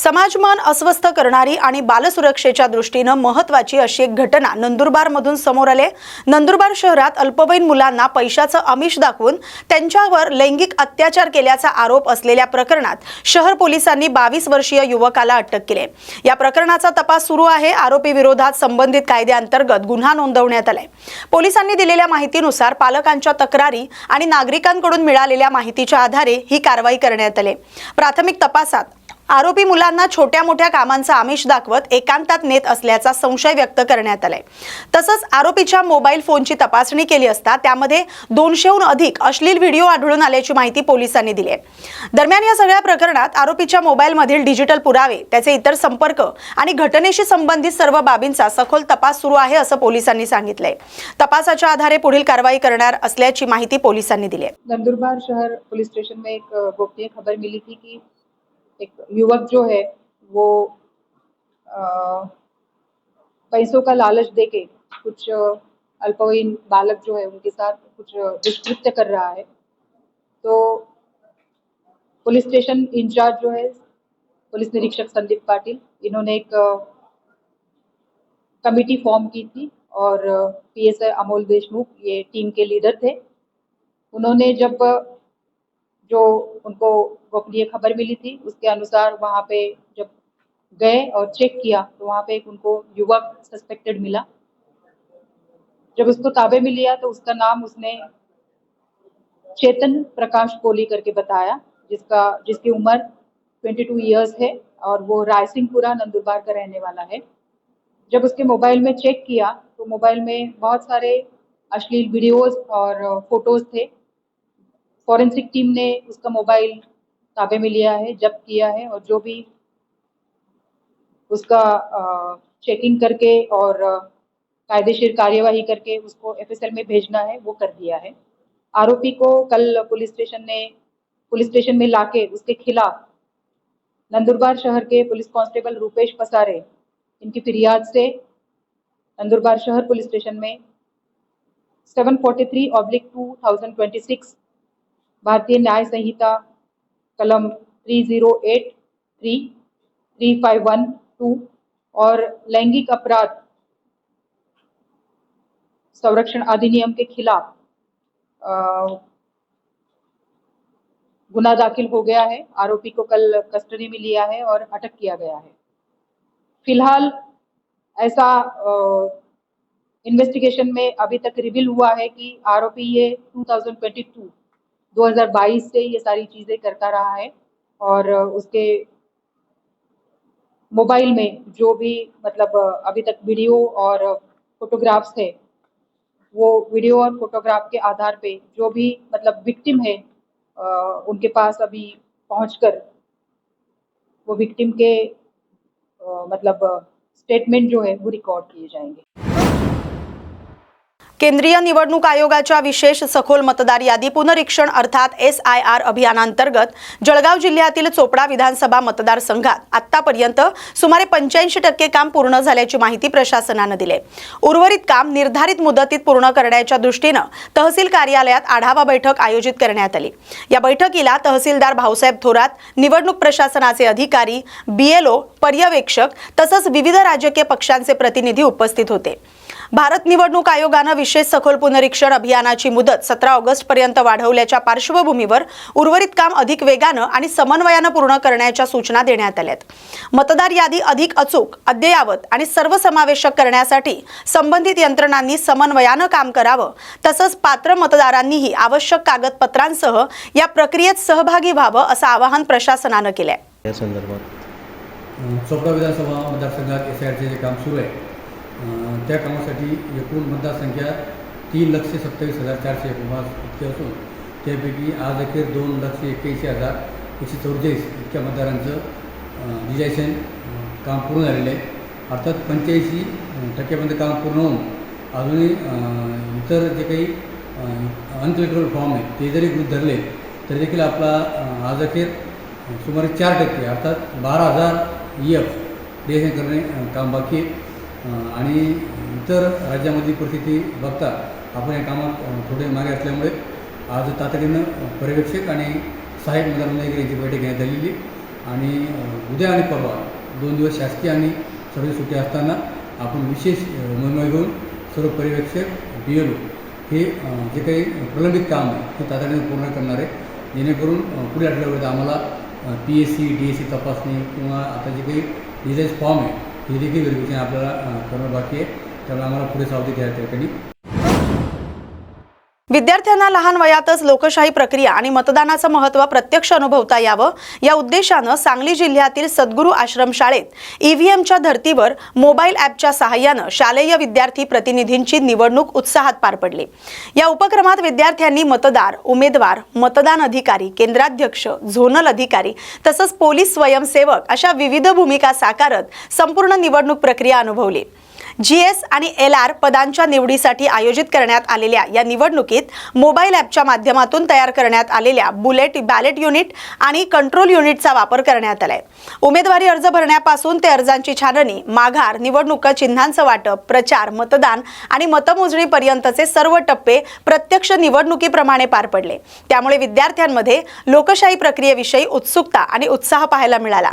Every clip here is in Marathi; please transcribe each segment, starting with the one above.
समाजमन अस्वस्थ करणारी आणि बालसुरक्षेच्या दृष्टीने महत्त्वाची अशी एक घटना नंदुरबारमधून समोर आली। नंदुरबार शहरात अल्पवयीन मुलांना पैशाचं आमिष दाखवून त्यांच्यावर लैंगिक अत्याचार केल्याचा आरोप असलेल्या प्रकरणात शहर पोलिसांनी 22 वर्षीय युवकाला अटक केली। या प्रकरणाचा तपास सुरू आहे। आरोपी विरोधात संबंधित कायद्याअंतर्गत गुन्हा नोंदवण्यात आलाय। पोलिसांनी दिलेल्या माहितीनुसार पालकांच्या तक्रारी आणि नागरिकांकडून मिळालेल्या माहितीच्या आधारे ही कारवाई करण्यात आली। प्राथमिक तपासात आरोपी मुलांना छोट्या मोठ्या कामांचा आमिष दाखवत एकांतात नेत असल्याचा संशय व्यक्त करण्यात आलाय। तसंच आरोपीच्या मोबाईल फोनची तपासणी केली असता त्यामध्ये 200हून अधिक अश्लील व्हिडिओ आढळून आल्याची माहिती पोलिसांनी दिली आहे। दरम्यान या सगळ्या प्रकरणात आरोपीच्या मोबाईलमधील डिजिटल पुरावे, त्याचे इतर संपर्क आणि घटनेशी संबंधित सर्व बाबींचा सखोल तपास सुरू आहे असं पोलिसांनी सांगितलंय। तपासाच्या आधारे पुढील कारवाई करणार असल्याची माहिती पोलिसांनी दिली आहे। नंदुरबार शहर पुलिस स्टेशन में एक गोपनीय खबर मिली थी कि एक युवक जो है वो पैसों का लालच देके कुछ अल्पवयीन बालक जो है उनके साथ कुछ दुष्कृत्य कर रहा है। तो पुलिस स्टेशन इंचार्ज जो है पुलिस निरीक्षक संदीप पाटिल, इन्होंने एक कमिटी फॉर्म की थी और पीएसआई अमोल देशमुख ये टीम के लीडर थे। उन्होंने जब जो उनको गोपनीय खबर मिली थी उसके अनुसार वहाँ पे जब गए और चेक किया तो वहाँ पे एक उनको युवक सस्पेक्टेड मिला। जब उसको ताबे में लिया तो उसका नाम उसने चेतन प्रकाश कोहली करके बताया, जिसकी उम्र 22 इयर्स है और वो रायसिंहपुरा नंदुरबार का रहने वाला है। जब उसके मोबाइल में चेक किया तो मोबाइल में बहुत सारे अश्लील वीडियोस और फोटोज थे। फॉरेंसिक टीम ने उसका मोबाइल ताबे में लिया है, जब्त किया है और जो भी उसका चेकिंग करके और कायदेशीर कार्यवाही करके उसको एफएसएल में भेजना है वो कर दिया है। आरोपी को कल पुलिस स्टेशन में लाके उसके खिलाफ नंदुरबार शहर के पुलिस कांस्टेबल रूपेश पसारे इनकी फिरियाद से नंदुरबार शहर पुलिस स्टेशन में 743/2026 भारतीय न्याय संहिता कलम 308, 3, 3512 और लैंगिक अपराध संरक्षण अधिनियम के खिलाफ गुना दाखिल हो गया है। आरोपी को कल कस्टडी में लिया है और अटक किया गया है। फिलहाल ऐसा इन्वेस्टिगेशन में अभी तक रिवील हुआ है कि आरोपी ये 2022 से ये सारी चीजें करता रहा है और उसके मोबाइल में जो भी मतलब अभी तक वीडियो और फोटोग्राफ्स है, वो वीडियो और फोटोग्राफ के आधार पे जो भी मतलब विक्टिम है उनके पास अभी पहुंचकर वो विक्टिम के मतलब स्टेटमेंट जो है वो रिकॉर्ड किए जाएंगे। केंद्रीय निवडणूक आयोगाच्या विशेष सखोल मतदार यादी पुनरीक्षण अर्थात SIR अभियानांतर्गत जळगाव जिल्ह्यातील चोपडा विधानसभा मतदारसंघात आतापर्यंत सुमारे 85% काम पूर्ण झाल्याची माहिती प्रशासनाने दिली। उर्वरित काम निर्धारित मुदतीत पूर्ण करण्याच्या दृष्टीने तहसील कार्यालयात आढावा बैठक आयोजित करण्यात आली। या बैठकीला तहसीलदार भाऊसाहेब थोरात, निवडणूक प्रशासनाचे अधिकारी, BLO, पर्यवेक्षक तसंच विविध राजकीय पक्षांचे प्रतिनिधी उपस्थित होते। भारत निवडणूक आयोगाने विशेष सखोल पुनरीक्षण अभियानाची मुदत 17 ऑगस्ट पर्यंत वाढवल्याच्या पार्श्वभूमीवर उर्वरित काम अधिक वेगाने आणि समन्वयाने पूर्ण करण्याच्या सूचना देण्यात आल्यात। मतदार यादी अधिक अचूक, अद्ययावत आणि सर्वसमावेशक करण्यासाठी संबंधित यंत्रणांनी समन्वयाने काम करावे, तसंच पात्र मतदारांनीही आवश्यक कागदपत्रांसह या प्रक्रियेत सहभागी व्हावे असं आवाहन प्रशासनाने केले आहे। या संदर्भात चोपडा विधानसभा मतदारसंघात SIRचे जे काम सुरू आहे त्या कामासाठी एकूण मतदारसंख्या 3,27,449 इतकी असून त्यापैकी आज अखेर 2,81,144 इतक्या मतदारांचं डिजायशन काम पूर्ण झालेलं आहे। अर्थात 85% काम पूर्ण होऊन अजूनही इतर जे काही अनक्लिअर फॉर्म आहेत ते जरी गृहीत धरले तरी देखील आपला आज अखेर सुमारे 4% अर्थात 12,000 EF डिजायशन करणे काम बाकी आहे। आणि इतर राज्यामधली परिस्थिती बघता आपण या कामात थोडे मागे असल्यामुळे आज तातडीनं पर्यवेक्षक आणि सहाय्यक मतदार नोंदणी यांची बैठक घेण्यात आलेली आणि उद्या आणि परवा 2 दिवस शासकीय आणि सर्व सुट्टी असताना आपण विशेष मोहिमा घेऊन सर्व पर्यवेक्षक BLO हे जे काही प्रलंबित काम आहे ते तातडीने पूर्ण करणार आहे, जेणेकरून पुढील आठवड्यामध्ये आम्हाला PSC DSC तपासणी किंवा आता जे काही डिझाईन फॉर्म आहे हे देखील व्हेरिफिकेशन आपल्याला करणं बाकी आहे, त्यामुळे आम्हाला पुढे सावधी घ्यायला त्या ठिकाणी. विद्यार्थ्यांना लहान वयातच लोकशाही प्रक्रिया आणि मतदानाचं महत्त्व प्रत्यक्ष अनुभवता यावं या उद्देशानं सांगली जिल्ह्यातील सद्गुरू आश्रम शाळेत EVMच्या धर्तीवर मोबाईल ॲपच्या सहाय्यानं शालेय विद्यार्थी प्रतिनिधींची निवडणूक उत्साहात पार पडली. या उपक्रमात विद्यार्थ्यांनी मतदार, उमेदवार, मतदान अधिकारी, केंद्राध्यक्ष, झोनल अधिकारी तसंच पोलीस स्वयंसेवक अशा विविध भूमिका साकारत संपूर्ण निवडणूक प्रक्रिया अनुभवली. GS आणि LR पदांच्या निवडीसाठी आयोजित करण्यात आलेल्या या निवडणुकीत मोबाईल ॲपच्या माध्यमातून तयार करण्यात आलेल्या बुलेट बॅलेट युनिट आणि कंट्रोल युनिटचा वापर करण्यात आलाय. उमेदवारी अर्ज भरण्यापासून ते अर्जांची छाननी, माघार, निवडणूक चिन्हांचं वाटप, प्रचार, मतदान आणि मतमोजणीपर्यंतचे सर्व टप्पे प्रत्यक्ष निवडणुकीप्रमाणे पार पडले. त्यामुळे विद्यार्थ्यांमध्ये लोकशाही प्रक्रियेविषयी उत्सुकता आणि उत्साह पाहायला मिळाला.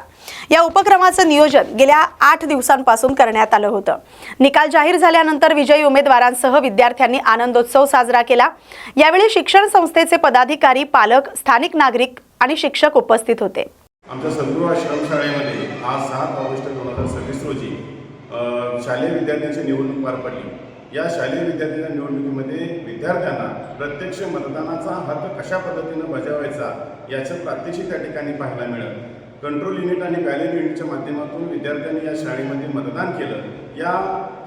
या उपक्रमाचं नियोजन गेल्या 8 दिवसांपासून करण्यात आलं होतं. निकाल जाहीर झाल्यानंतर विजयी उमेदवारांसह विद्यार्थ्यांनी आनंदोत्सव साजरा केला. यावेळी शिक्षण संस्थेचे पदाधिकारी, पालक, स्थानिक नागरिक आणि शिक्षक उपस्थित होते. आमच्या सद्गुरू आश्रम शाळेमध्ये आज 7 ऑगस्ट 2026 रोजी शालेय विद्यार्थ्यांची निवडणूक पार पडली. या शालेय विद्यार्थ्यांच्या निवडणुकीमध्ये विद्यार्थ्यांना प्रत्यक्ष मतदानाचा हक्क कशा पद्धतीनं बजावायचा याचं प्रात्यक्षिक त्या ठिकाणी पाहायला मिळालं. कंट्रोल युनिट आणि बॅलेट युनिटच्या माध्यमातून विद्यार्थ्यांनी या शाळेमध्ये मतदान केलं. या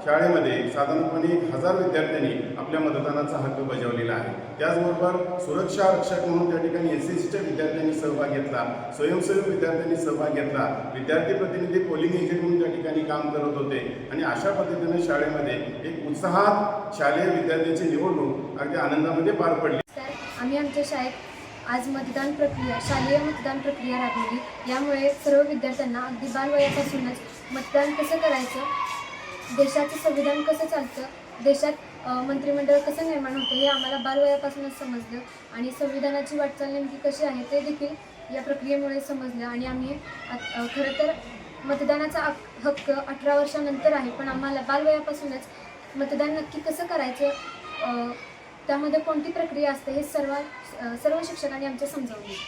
शाळेमध्ये साधारणपणे 1000 विद्यार्थ्यांनी आपल्या मतदानाचा हक्क बजावलेला आहे. त्याचबरोबर सुरक्षा रक्षक म्हणून त्या ठिकाणी SSCच्या विद्यार्थ्यांनी सहभाग घेतला, स्वयंसेवक विद्यार्थ्यांनी सहभाग घेतला, विद्यार्थी प्रतिनिधी पोलिंग एजंट म्हणून त्या ठिकाणी काम करत होते आणि अशा पद्धतीने शाळेमध्ये एक उत्साहात शालेय विद्यार्थ्यांची निवडणूक अगदी आनंदामध्ये पार पडली. आम्ही आमच्या शाळेत आज मतदान प्रक्रिया, शालेय मतदान प्रक्रिया राबवली. यामुळे सर्व विद्यार्थ्यांना अगदी बालवयापासूनच मतदान कसं करायचं, देशाचं संविधान कसं चालतं, देशात मंत्रिमंडळ कसं निर्माण होतं हे आम्हाला बालवयापासूनच समजलं आणि संविधानाची वाटचाल नेमकी कशी आहे ते देखील या प्रक्रियेमुळे समजलं. आणि आम्ही खरं तर मतदानाचा हक्क 18 वर्षानंतर आहे, पण आम्हाला बालवयापासूनच मतदान नक्की कसं करायचं, त्यामध्ये कोणती प्रक्रिया असते हे सर्व शिक्षकांनी आमच्या समजावले.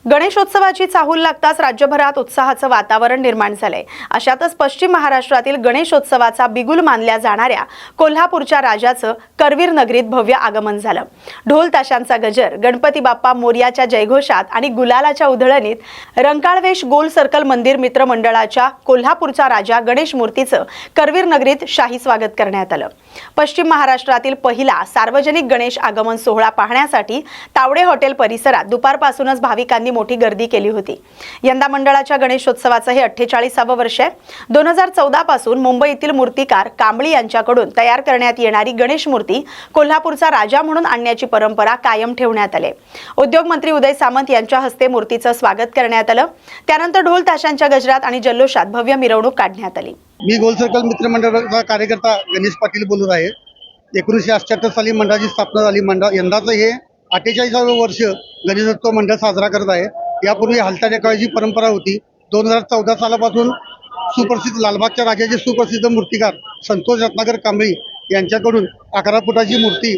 गणेशोत्सवाची चाहूल लागताच राज्यभरात उत्साहाचं वातावरण निर्माण झालंय. अशातच पश्चिम महाराष्ट्रातील गणेशोत्सवाचा बिगुल मानल्या जाणाऱ्या कोल्हापूरच्या राजाचं करवीर नगरीत भव्य आगमन झालं. ढोल ताशांचा गजर, गणपती बाप्पा मोरयाच्या जयघोषात आणि गुलालाच्या उधळणीत रंकाळवेश गोल सर्कल मंदिर मित्रमंडळाच्या कोल्हापूरचा राजा गणेश मूर्तीचं करवीर नगरीत शाही स्वागत करण्यात आलं. पश्चिम महाराष्ट्रातील पहिला सार्वजनिक गणेश आगमन सोहळा पाहण्यासाठी तावडे हॉटेल परिसरात दुपारपासूनच भाविकांनी मोठी गर्दी केली होती. यंदा मंडळाच्या गणेशोत्सवाचं हे 48वे वर्ष आहे. 2014 पासून मुंबईतील मूर्तिकार कांबळी यांच्याकडून तयार करण्यात येणारी गणेश मूर्ती कोल्हापूरचा राजा म्हणून आणण्याची परंपरा कायम ठेवण्यात आली. उद्योग मंत्री उदय सामंत यांच्या हस्ते मूर्तीचं स्वागत करण्यात आलं. त्यानंतर ढोल ताशांच्या गजरात आणि जल्लोषात भव्य मिरवणूक काढण्यात आली. मी गोल सर्कल मित्रमंडळाचा कार्यकर्ता गणेश पाटील बोलत आहे. 1978 साली मंडळाची स्थापना झाली. यंदाचं हे 48वे वर्ष गणेशोत्सव मंडळ साजरा करत आहे. यापूर्वी हलत्या टेकवायची परंपरा होती. 2014 सालापासून सुप्रसिद्ध लालबागच्या राजाचे सुप्रसिद्ध मूर्तिकार संतोष रत्नाकर कांबळी यांच्याकडून 11 फुटाची मूर्ती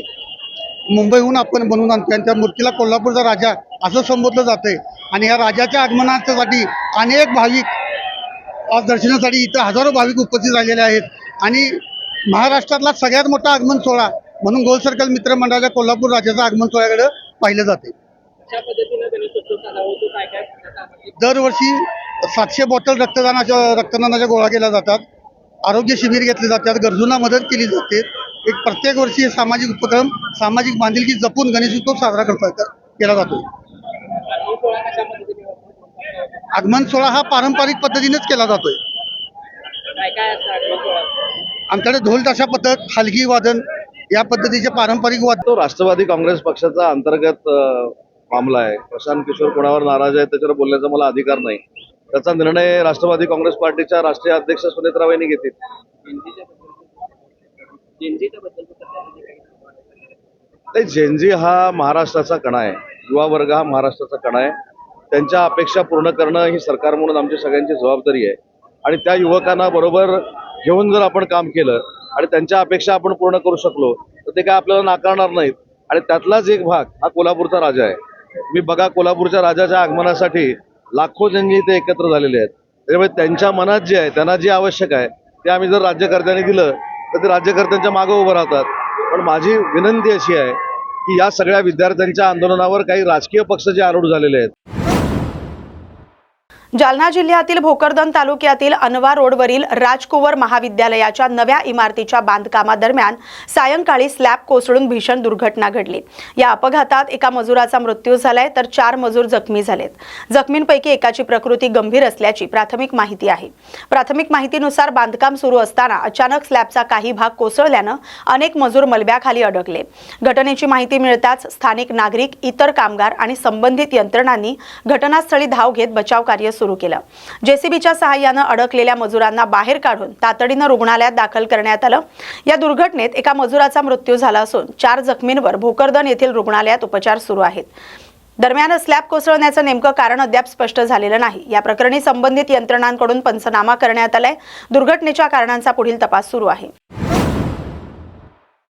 मुंबईहून आपण बनवून आणतो आणि त्या मूर्तीला कोल्हापूरचा राजा असं संबोधलं जातंय. आणि या राजाच्या आगमनासाठी अनेक भाविक आज दर्शनासाठी इथं हजारो भाविक उपस्थित राहिलेले आहेत. आणि महाराष्ट्रातला सगळ्यात मोठा आगमन सोहळा म्हणून गोल सर्कल मित्रमंडळाच्या कोल्हापूर राज्याचा आगमन सोहळ्याकडे पाहिलं जाते. दरवर्षी 700 बॉटल रक्तदानाच्या गोळा केल्या जातात. आरोग्य शिबिर घेतले जातात. गरजूंना मदत केली जाते. एक प्रत्येक वर्षी सामाजिक उपक्रम, सामाजिक बांधिलकी जपून गणेशोत्सव साजरा केला जातो. आगमन सोहळा हा पारंपरिक पद्धतीनेच केला जातोय. आमच्याकडे ढोल ताशा पथक, हलगी वादन या पद्धतीचे पारंपरिक वाद्य. राष्ट्रवादी काँग्रेस पक्षाचा अंतर्गत मामला आहे. प्रशांत किशोर कोणावर नाराज आहे त्याच्यावर बोलण्याचा मला अधिकार नाही. त्याचा निर्णय राष्ट्रवादी काँग्रेस पार्टीच्या राष्ट्रीय अध्यक्ष सुनेत्राबाईंनी घेतील. जेनजी हा महाराष्ट्राचा कणा आहे. युवा वर्ग हा महाराष्ट्राचा कणा आहे. त्यांच्या अपेक्षा पूर्ण करणं ही सरकार म्हणून आमची सगळ्यांची जबाबदारी आहे आणि त्या युवकांना बरोबर घेऊन जर आपण काम केलं आणि त्यांच्या अपेक्षा आपण पूर्ण करू शकलो तर ते काय आपल्याला नाकारणार नाहीत. आणि त्यातलाच एक भाग हा कोल्हापूरचा राजा आहे. मी बघा, कोल्हापूरच्या राजाच्या आगमनासाठी लाखो जण इथे एकत्र झालेले आहेत. त्यामुळे त्यांच्या मनात जे आहे, त्यांना जे आवश्यक आहे ते आम्ही जर राज्यकर्त्यांनी दिलं तर ते राज्यकर्त्यांच्या मागे उभं राहतात. पण माझी विनंती अशी आहे की या सगळ्या विद्यार्थ्यांच्या आंदोलनावर काही राजकीय पक्ष जे आरूढ झालेले आहेत. जालना जिल्ह्यातील भोकरदन तालुक्यातील अनवा रोडवरील राजकुंवर महाविद्यालयाच्या नव्या इमारतीच्या बांधकामादरम्यान सायंकाळी स्लॅब कोसळून भीषण दुर्घटना घडली. या अपघातात एका मजुराचा मृत्यू झालाय तर 4 मजूर जखमी झालेत. जखमींपैकी एकाची प्रकृती गंभीर असल्याची प्राथमिक माहिती आहे. प्राथमिक माहितीनुसार बांधकाम सुरू असताना अचानक स्लॅबचा काही भाग कोसळल्यानं अनेक मजूर मलब्याखाली अडकले. घटनेची माहिती मिळताच स्थानिक नागरिक, इतर कामगार आणि संबंधित यंत्रणांनी घटनास्थळी धाव घेत बचाव कार्य सुरू केलं. जेसीबीच्या सहाय्यानं अडकलेल्या मजुरांना बाहेर काढून तातडीनं रुग्णालयात दाखल करण्यात आलं. या दुर्घटनेत एका मजुराचा मृत्यू झाला असून 4 जखमींवर भोकरदन येथील रुग्णालयात उपचार सुरू आहेत. दरम्यान स्लॅब कोसळण्याचं नेमकं कारण अद्याप स्पष्ट झालेलं नाही. या प्रकरणी संबंधित यंत्रणांकडून पंचनामा करण्यात आलाय. दुर्घटनेच्या कारणांचा पुढील तपास सुरू आहे.